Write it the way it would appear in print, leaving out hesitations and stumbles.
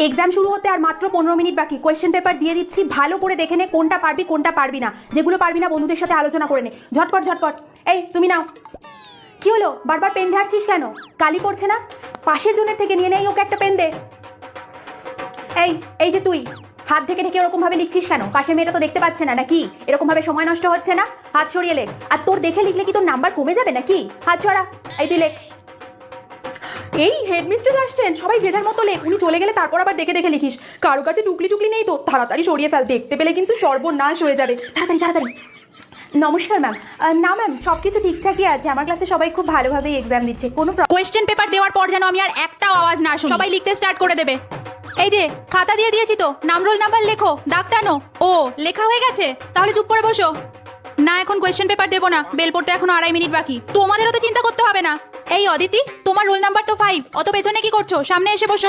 Exam শুরু হতে আর মাত্র 15 মিনিট বাকি। কোয়েশ্চেন পেপার দিয়ে দিচ্ছি, ভালো করে দেখে নে কোনটা পারবি কোনটা পারবি না। যেগুলো পারবি না বন্ধুদের সাথে আলোচনা করে নে। ঝটপট ঝটপট। এই তুমি নাও। কি হলো, বারবার পেন ঝাড়ছিস কেন? কালি পড়ছে না? পাশের জনের থেকে নিয়ে নেই, ওকে একটা পেন দে। এই এই যে তুই হাত ঢেকে ঢেকে ওরকম ভাবে লিখছিস কেন? পাশের মেয়েটা তো দেখতে পাচ্ছে না নাকি? এরকম ভাবে সময় নষ্ট হচ্ছে না? হাত সরিয়ে লেখ। আর তোর দেখে লিখলে কি তোর নাম্বার কমে যাবে নাকি? হাত ছড়া। এই তুই লেখ। এই হেডমিস্ট্রেস আসছেন, সবাই যে যার মতো লেখ। উনি চলে গেলে তারপর আবার দেখে দেখে লিখিস। কারো কাছে টুকলি টুকলি নেই তো, তাড়াতাড়ি সরিয়ে ফেল, দেখতে পেলে কিন্তু সর্বনাশ হয়ে যাবে। তাড়াতাড়ি তাড়াতাড়ি। নমস্কার ম্যাম। না ম্যাম, সব কিছু ঠিকঠাকই আছে। আমার ক্লাসে সবাই খুব ভালোভাবে এক্সাম দিচ্ছে। কোনো কোয়েশ্চেন পেপার দেওয়ার পর যেন আমি আর একটাও আওয়াজ না শুনি। সবাই লিখতে স্টার্ট করে দেবে। এই যে খাতা দিয়ে দিয়েছি তো, নাম রোল নাম্বার লেখো, দাগ টানো। ও লেখা হয়ে গেছে, তাহলে চুপ করে বসো। না, এখন কোয়েশ্চেন পেপার দেবো না, বেল পড়তে এখনো 2.5 মিনিট বাকি। তোমাদেরও তো চিন্তা করতে হবে না। এই অদিতি, তোমার রোল নাম্বার তো 5, অত পেছনে কি করছো? সামনে এসে বসো।